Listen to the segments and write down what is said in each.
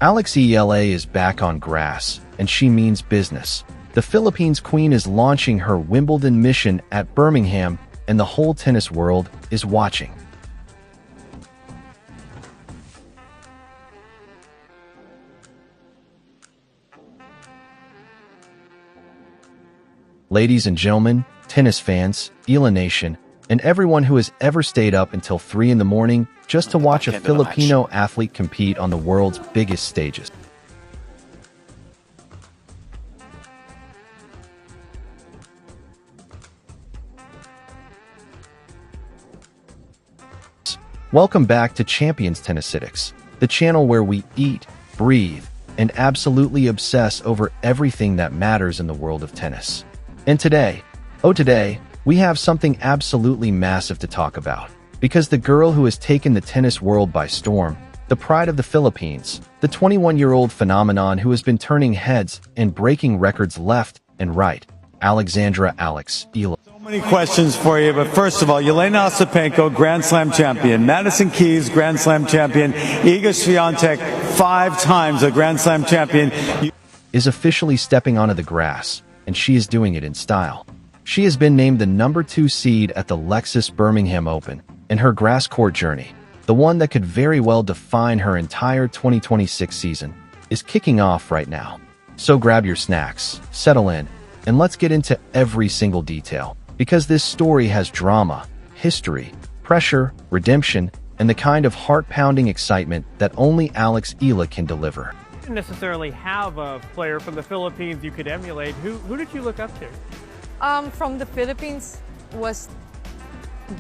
Eala is back on grass, and she means business. The Philippines queen is launching her Wimbledon mission at Birmingham, and the whole tennis world is watching. Ladies and gentlemen, tennis fans, Eala Nation, and everyone who has ever stayed up until 3 in the morning just to watch a Filipino athlete compete on the world's biggest stages. Welcome back to Champions Tennisitics, the channel where we eat, breathe, and absolutely obsess over everything that matters in the world of tennis. And today, we have something absolutely massive to talk about. Because the girl who has taken the tennis world by storm, the pride of the Philippines, the 21-year-old phenomenon who has been turning heads and breaking records left and right, Alexandra Eala. So many questions for you, but first of all, Jelena Ostapenko, Grand Slam champion. Madison Keys, Grand Slam champion. Iga Swiatek, 5 times a Grand Slam champion. Is officially stepping onto the grass, and she is doing it in style. She has been named the #2 seed at the Lexus Birmingham Open, and her grass court journey, the one that could very well define her entire 2026 season, is kicking off right now. So grab your snacks, settle in, and let's get into every single detail, because this story has drama, history, pressure, redemption, and the kind of heart-pounding excitement that only Eala can deliver. You didn't necessarily have a player from the Philippines you could emulate. Who did you look up to? From the Philippines was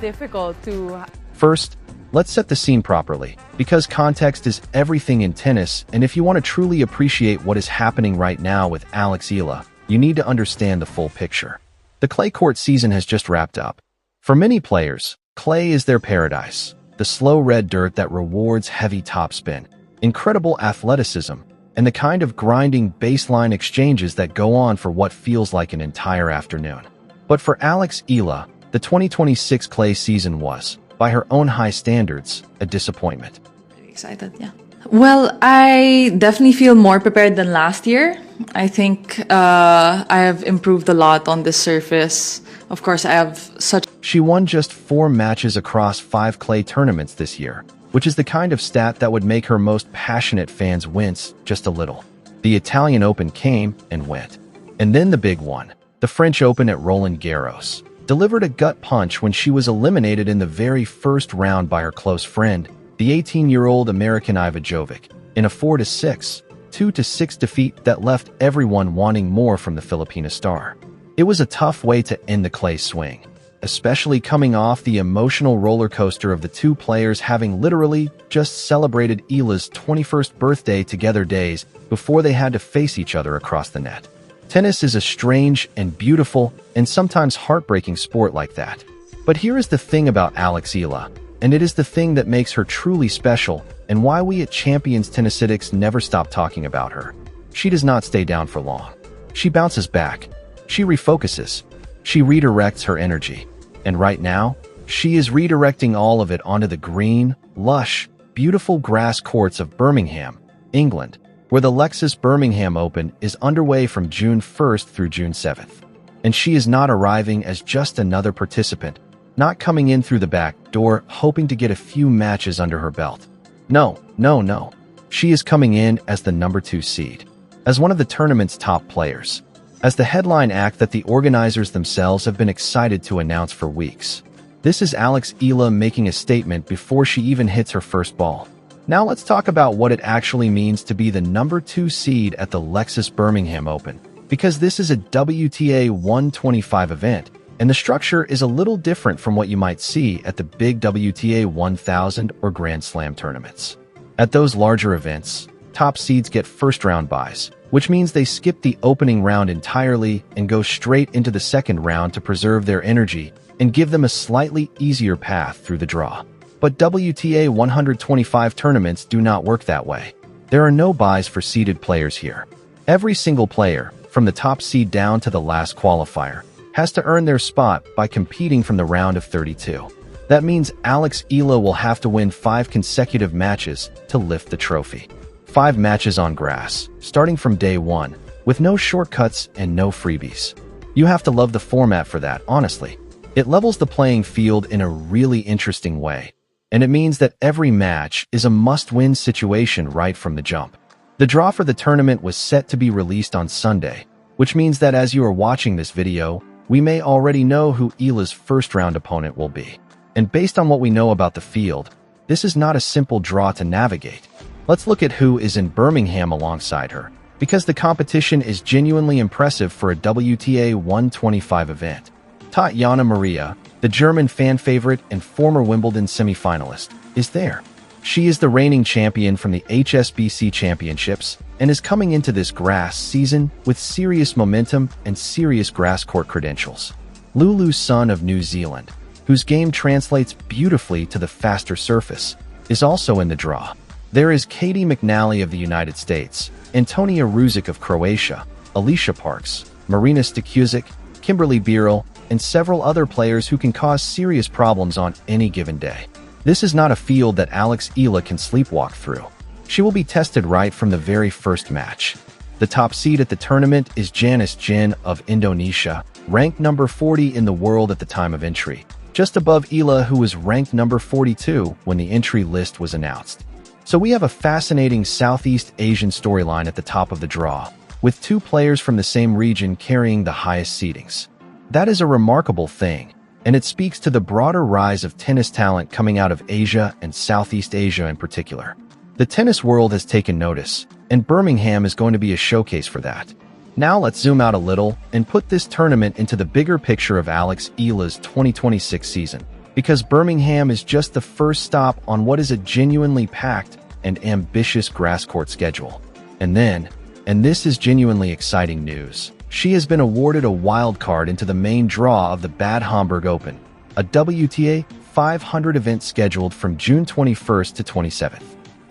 difficult to... First, let's set the scene properly, because context is everything in tennis, and if you want to truly appreciate what is happening right now with Eala, you need to understand the full picture. The clay court season has just wrapped up. For many players, clay is their paradise, the slow red dirt that rewards heavy topspin, incredible athleticism, and the kind of grinding baseline exchanges that go on for what feels like an entire afternoon. But for Eala, the 2026 clay season was, by her own high standards, a disappointment. Excited, yeah. Well, I definitely feel more prepared than last year. I think I have improved a lot on this surface. Of course, I have such... She won just 4 matches across 5 clay tournaments this year, which is the kind of stat that would make her most passionate fans wince just a little. The Italian Open came and went. And then the big one, the French Open at Roland Garros, delivered a gut punch when she was eliminated in the very first round by her close friend, the 18-year-old American Ivanovic, in a 4-6, 2-6 defeat that left everyone wanting more from the Filipina star. It was a tough way to end the clay swing, especially coming off the emotional roller coaster of the two players having literally just celebrated Eala's 21st birthday together days before they had to face each other across the net. Tennis is a strange and beautiful and sometimes heartbreaking sport like that. But here is the thing about Eala, and it is the thing that makes her truly special and why we at Champions Tennisitics never stop talking about her. She does not stay down for long. She bounces back. She refocuses. She redirects her energy. And right now, she is redirecting all of it onto the green, lush, beautiful grass courts of Birmingham, England, where the Lexus Birmingham Open is underway from June 1st through June 7th. And she is not arriving as just another participant, not coming in through the back door hoping to get a few matches under her belt. No. She is coming in as the #2 seed, as one of the tournament's top players, as the headline act that the organizers themselves have been excited to announce for weeks. This is Eala making a statement before she even hits her first ball. Now let's talk about what it actually means to be the #2 seed at the Lexus Birmingham Open, because this is a WTA 125 event, and the structure is a little different from what you might see at the big WTA 1000 or Grand Slam tournaments. At those larger events, top seeds get first-round buys, which means they skip the opening round entirely and go straight into the second round to preserve their energy and give them a slightly easier path through the draw. But WTA 125 tournaments do not work that way. There are no buys for seeded players here. Every single player, from the top seed down to the last qualifier, has to earn their spot by competing from the round of 32. That means Eala will have to win 5 consecutive matches to lift the trophy. 5 matches on grass, starting from day 1, with no shortcuts and no freebies. You have to love the format for that, honestly. It levels the playing field in a really interesting way, and it means that every match is a must-win situation right from the jump. The draw for the tournament was set to be released on Sunday, which means that as you are watching this video, we may already know who Eala's first-round opponent will be. And based on what we know about the field, this is not a simple draw to navigate. Let's look at who is in Birmingham alongside her, because the competition is genuinely impressive for a WTA 125 event. Tatiana Maria, the German fan favorite and former Wimbledon semifinalist, is there. She is the reigning champion from the HSBC Championships and is coming into this grass season with serious momentum and serious grass court credentials. Lulu Sun of New Zealand, whose game translates beautifully to the faster surface, is also in the draw. There is Katie McNally of the United States, Antonia Ruzic of Croatia, Alicia Parks, Marina Stikuzic, Kimberly Birrell, and several other players who can cause serious problems on any given day. This is not a field that Eala can sleepwalk through. She will be tested right from the very first match. The top seed at the tournament is Janice Jin of Indonesia, ranked number 40 in the world at the time of entry, just above Eala, who was ranked number 42 when the entry list was announced. So we have a fascinating Southeast Asian storyline at the top of the draw, with 2 players from the same region carrying the highest seedings. That is a remarkable thing, and it speaks to the broader rise of tennis talent coming out of Asia and Southeast Asia in particular. The tennis world has taken notice, and Birmingham is going to be a showcase for that. Now let's zoom out a little and put this tournament into the bigger picture of Eala's 2026 season, because Birmingham is just the first stop on what is a genuinely packed and ambitious grass court schedule. And this is genuinely exciting news, she has been awarded a wild card into the main draw of the Bad Homburg Open, a WTA 500 event scheduled from June 21st to 27th.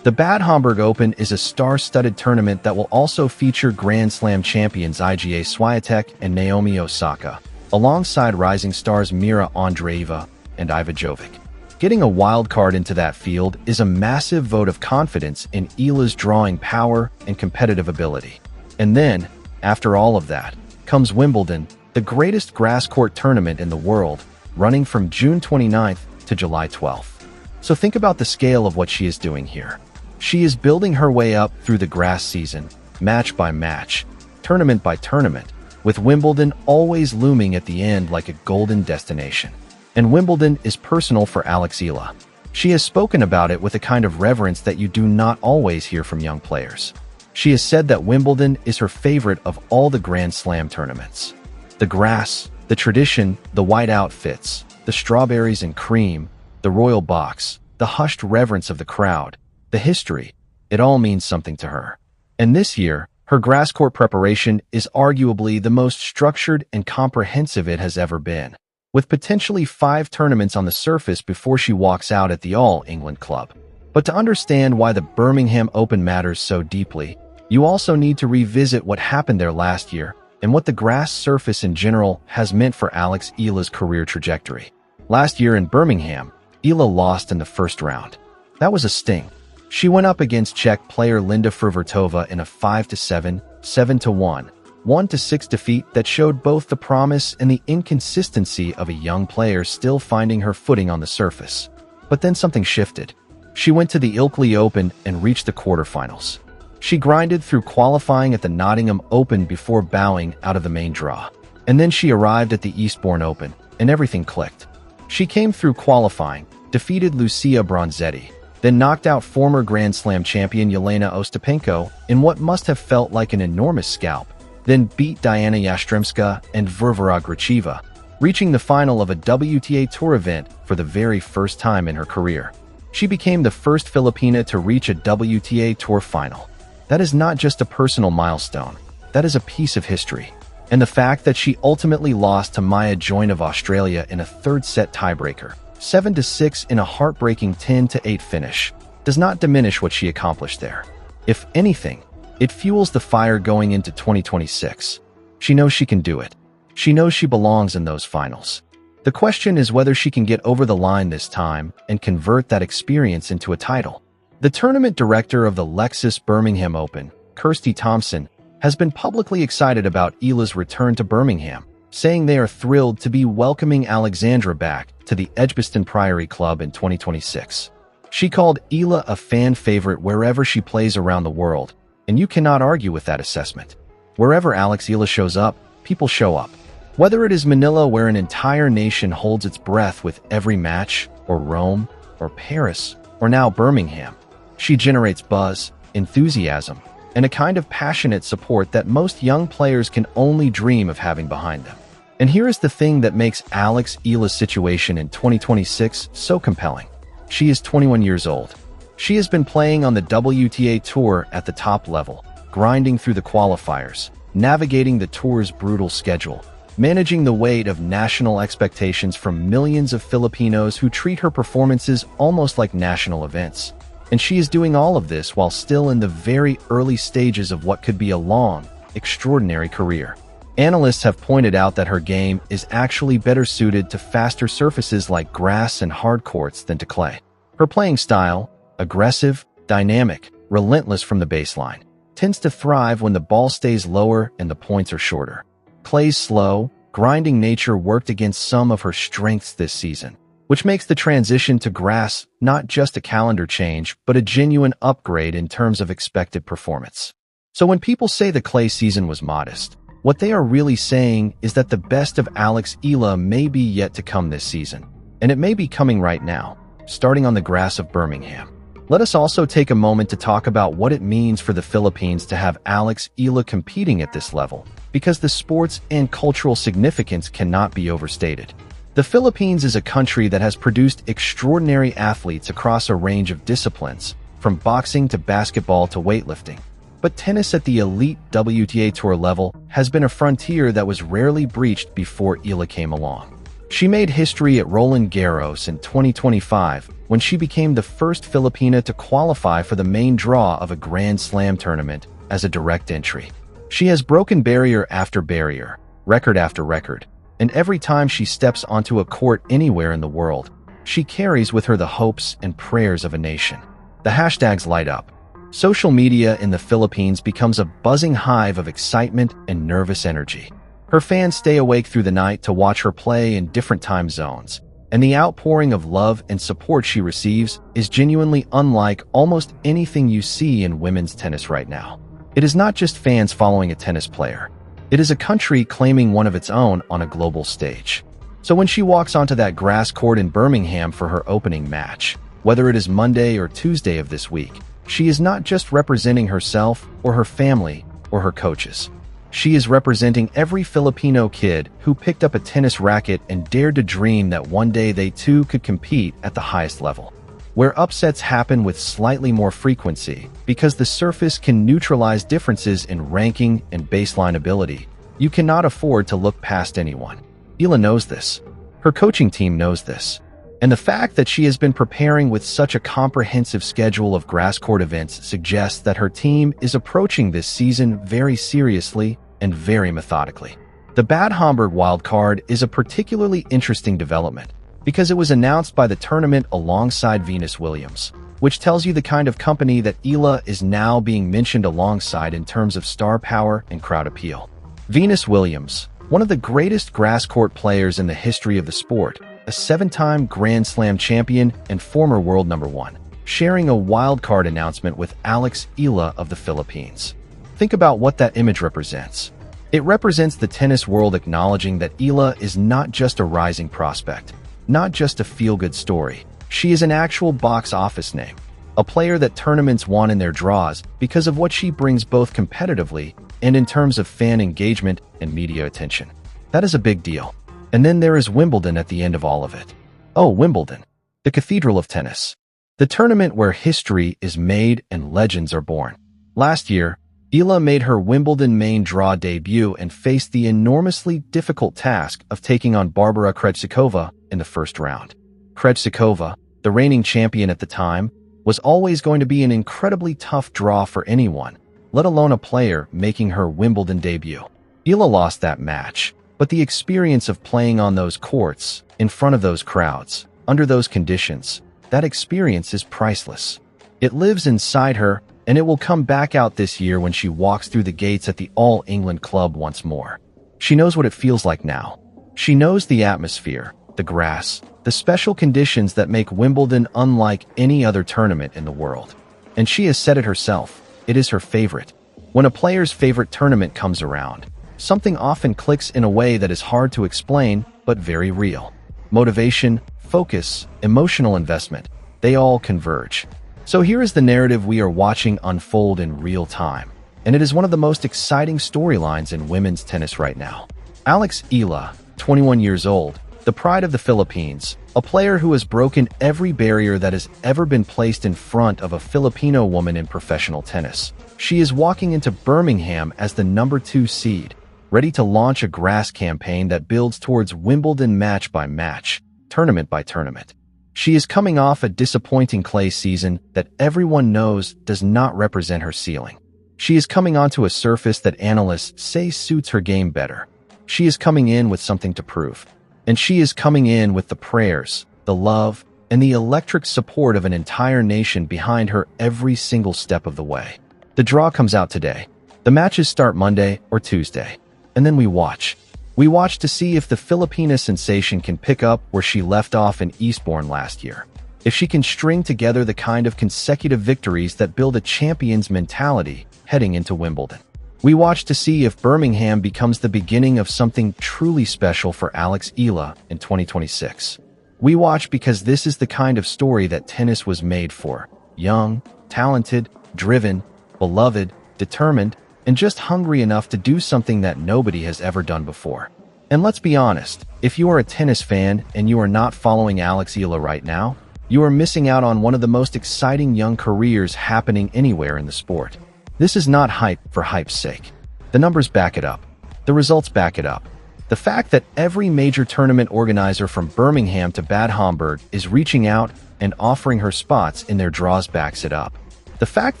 The Bad Homburg Open is a star-studded tournament that will also feature Grand Slam champions Iga Swiatek and Naomi Osaka, alongside rising stars Mira Andreeva and Iva Jovic. Getting a wild card into that field is a massive vote of confidence in Eala's drawing power and competitive ability. And then, after all of that, comes Wimbledon, the greatest grass court tournament in the world, running from June 29th to July 12th. So think about the scale of what she is doing here. She is building her way up through the grass season, match by match, tournament by tournament, with Wimbledon always looming at the end like a golden destination. And Wimbledon is personal for Eala. She has spoken about it with a kind of reverence that you do not always hear from young players. She has said that Wimbledon is her favorite of all the Grand Slam tournaments. The grass, the tradition, the white outfits, the strawberries and cream, the royal box, the hushed reverence of the crowd, the history, it all means something to her. And this year, her grass court preparation is arguably the most structured and comprehensive it has ever been, with potentially 5 tournaments on the surface before she walks out at the All England Club. But to understand why the Birmingham Open matters so deeply, you also need to revisit what happened there last year and what the grass surface in general has meant for Eala's career trajectory. Last year in Birmingham, Eala lost in the first round. That was a sting. She went up against Czech player Linda Fruhvirtova in a 5-7, 7-1, 1-6 defeat that showed both the promise and the inconsistency of a young player still finding her footing on the surface. But then something shifted. She went to the Ilkley Open and reached the quarterfinals. She grinded through qualifying at the Nottingham Open before bowing out of the main draw. And then she arrived at the Eastbourne Open, and everything clicked. She came through qualifying, defeated Lucia Bronzetti, then knocked out former Grand Slam champion Jelena Ostapenko in what must have felt like an enormous scalp, then beat Diana Yastremska and Varvara Gracheva, reaching the final of a WTA Tour event for the very first time in her career. She became the first Filipina to reach a WTA Tour final. That is not just a personal milestone, that is a piece of history. And the fact that she ultimately lost to Maya Join of Australia in a third-set tiebreaker, 7-6 in a heartbreaking 10-8 finish, does not diminish what she accomplished there. If anything, it fuels the fire going into 2026. She knows she can do it. She knows she belongs in those finals. The question is whether she can get over the line this time and convert that experience into a title. The tournament director of the Lexus Birmingham Open, Kirsty Thompson, has been publicly excited about Eala's return to Birmingham, saying they are thrilled to be welcoming Alexandra back to the Edgbaston Priory Club in 2026. She called Eala a fan favorite wherever she plays around the world, and you cannot argue with that assessment. Wherever Eala shows up, people show up. Whether it is Manila, where an entire nation holds its breath with every match, or Rome, or Paris, or now Birmingham, she generates buzz, enthusiasm, and a kind of passionate support that most young players can only dream of having behind them. And here is the thing that makes Eala's situation in 2026 so compelling. She is 21 years old. She has been playing on the WTA Tour at the top level, grinding through the qualifiers, navigating the tour's brutal schedule, managing the weight of national expectations from millions of Filipinos who treat her performances almost like national events. And she is doing all of this while still in the very early stages of what could be a long, extraordinary career. Analysts have pointed out that her game is actually better suited to faster surfaces like grass and hard courts than to clay. Her playing style, aggressive, dynamic, relentless from the baseline, tends to thrive when the ball stays lower and the points are shorter. Clay's slow, grinding nature worked against some of her strengths this season, which makes the transition to grass not just a calendar change, but a genuine upgrade in terms of expected performance. So when people say the clay season was modest, what they are really saying is that the best of Eala may be yet to come this season, and it may be coming right now, starting on the grass of Birmingham. Let us also take a moment to talk about what it means for the Philippines to have Eala competing at this level, because the sports and cultural significance cannot be overstated. The Philippines is a country that has produced extraordinary athletes across a range of disciplines, from boxing to basketball to weightlifting. But tennis at the elite WTA Tour level has been a frontier that was rarely breached before Eala came along. She made history at Roland Garros in 2025 when she became the first Filipina to qualify for the main draw of a Grand Slam tournament as a direct entry. She has broken barrier after barrier, record after record, and every time she steps onto a court anywhere in the world, she carries with her the hopes and prayers of a nation. The hashtags light up. Social media in the Philippines becomes a buzzing hive of excitement and nervous energy. Her fans stay awake through the night to watch her play in different time zones, and the outpouring of love and support she receives is genuinely unlike almost anything you see in women's tennis right now. It is not just fans following a tennis player. It is a country claiming one of its own on a global stage. So when she walks onto that grass court in Birmingham for her opening match, whether it is Monday or Tuesday of this week, she is not just representing herself or her family or her coaches. She is representing every Filipino kid who picked up a tennis racket and dared to dream that one day they too could compete at the highest level, where upsets happen with slightly more frequency because the surface can neutralize differences in ranking and baseline ability. You cannot afford to look past anyone. Eala knows this. Her coaching team knows this. And the fact that she has been preparing with such a comprehensive schedule of grass court events suggests that her team is approaching this season very seriously and very methodically. The Bad Homburg wildcard is a particularly interesting development because it was announced by the tournament alongside Venus Williams, which tells you the kind of company that Eala is now being mentioned alongside in terms of star power and crowd appeal. Venus Williams, one of the greatest grass court players in the history of the sport, a 7-time Grand Slam champion and former world number 1, sharing a wildcard announcement with Eala of the Philippines. Think about what that image represents. It represents the tennis world acknowledging that Eala is not just a rising prospect, not just a feel-good story. She is an actual box office name, a player that tournaments want in their draws because of what she brings both competitively and in terms of fan engagement and media attention. That is a big deal. And then there is Wimbledon at the end of all of it. Oh, Wimbledon, the cathedral of tennis. The tournament where history is made and legends are born. Last year, Eala made her Wimbledon main draw debut and faced the enormously difficult task of taking on Barbara Krejcikova in the first round. Krejcikova, the reigning champion at the time, was always going to be an incredibly tough draw for anyone, let alone a player making her Wimbledon debut. Eala lost that match, but the experience of playing on those courts, in front of those crowds, under those conditions, that experience is priceless. It lives inside her, and it will come back out this year when she walks through the gates at the All England Club once more. She knows what it feels like now. She knows the atmosphere, the grass, the special conditions that make Wimbledon unlike any other tournament in the world. And she has said it herself, it is her favorite. When a player's favorite tournament comes around, something often clicks in a way that is hard to explain, but very real. Motivation, focus, emotional investment, they all converge. So here is the narrative we are watching unfold in real time, and it is one of the most exciting storylines in women's tennis right now. Eala, 21 years old, the pride of the Philippines, a player who has broken every barrier that has ever been placed in front of a Filipino woman in professional tennis. She is walking into Birmingham as the #2 seed, ready to launch a grass campaign that builds towards Wimbledon match by match, tournament by tournament. She is coming off a disappointing clay season that everyone knows does not represent her ceiling. She is coming onto a surface that analysts say suits her game better. She is coming in with something to prove. And she is coming in with the prayers, the love, and the electric support of an entire nation behind her every single step of the way. The draw comes out today. The matches start Monday or Tuesday. And then we watch. We watch to see if the Filipina sensation can pick up where she left off in Eastbourne last year. If she can string together the kind of consecutive victories that build a champion's mentality heading into Wimbledon. We watch to see if Birmingham becomes the beginning of something truly special for Eala in 2026. We watch because this is the kind of story that tennis was made for. Young, talented, driven, beloved, determined, and just hungry enough to do something that nobody has ever done before. And let's be honest, if you are a tennis fan and you are not following Eala right now, you are missing out on one of the most exciting young careers happening anywhere in the sport. This is not hype for hype's sake. The numbers back it up. The results back it up. The fact that every major tournament organizer from Birmingham to Bad Homburg is reaching out and offering her spots in their draws backs it up. The fact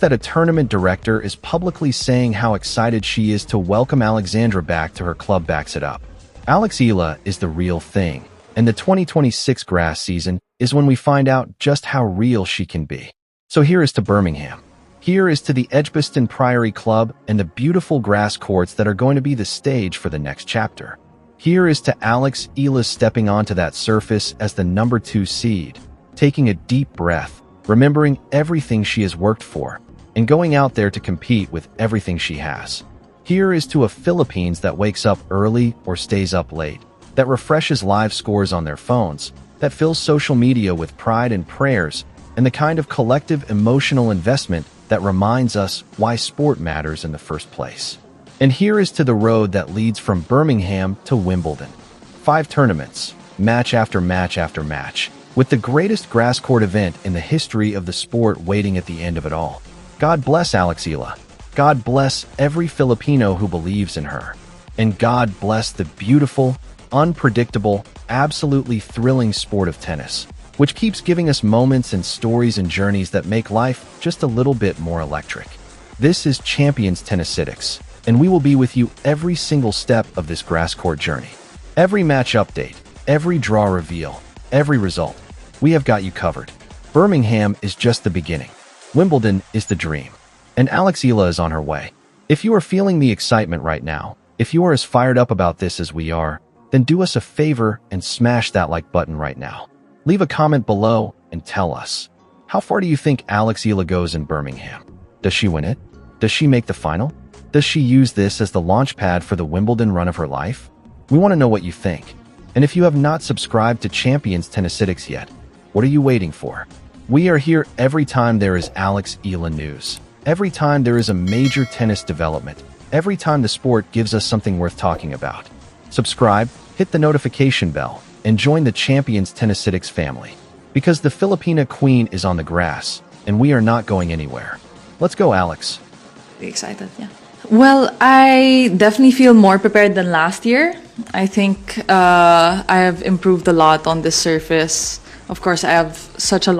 that a tournament director is publicly saying how excited she is to welcome Alexandra back to her club backs it up. Eala is the real thing, and the 2026 grass season is when we find out just how real she can be. So here is to Birmingham. Here is to the Edgbaston Priory Club and the beautiful grass courts that are going to be the stage for the next chapter. Here is to Eala stepping onto that surface as the #2 seed, taking a deep breath, remembering everything she has worked for, and going out there to compete with everything she has. Here is to a Philippines that wakes up early or stays up late, that refreshes live scores on their phones, that fills social media with pride and prayers, and the kind of collective emotional investment that reminds us why sport matters in the first place. And here is to the road that leads from Birmingham to Wimbledon. 5 tournaments, match after match after match, with the greatest grass court event in the history of the sport waiting at the end of it all. God bless Eala. God bless every Filipino who believes in her. And God bless the beautiful, unpredictable, absolutely thrilling sport of tennis, which keeps giving us moments and stories and journeys that make life just a little bit more electric. This is Champions Tennisitics, and we will be with you every single step of this grass court journey. Every match update, every draw reveal, every result, we have got you covered. Birmingham is just the beginning. Wimbledon is the dream. And Eala is on her way. If you are feeling the excitement right now, if you are as fired up about this as we are, then do us a favor and smash that like button right now. Leave a comment below and tell us, how far do you think Eala goes in Birmingham? Does she win it? Does she make the final? Does she use this as the launch pad for the Wimbledon run of her life? We want to know what you think. And if you have not subscribed to Champions Tennisitics yet, what are you waiting for? We are here every time there is Eala news. Every time there is a major tennis development. Every time the sport gives us something worth talking about. Subscribe, hit the notification bell, and join the Champions Tennisitics family. Because the Filipina queen is on the grass, and we are not going anywhere. Let's go, Alex. Very excited, yeah. Well, I definitely feel more prepared than last year. I think I have improved a lot on this surface. Of course, I have such a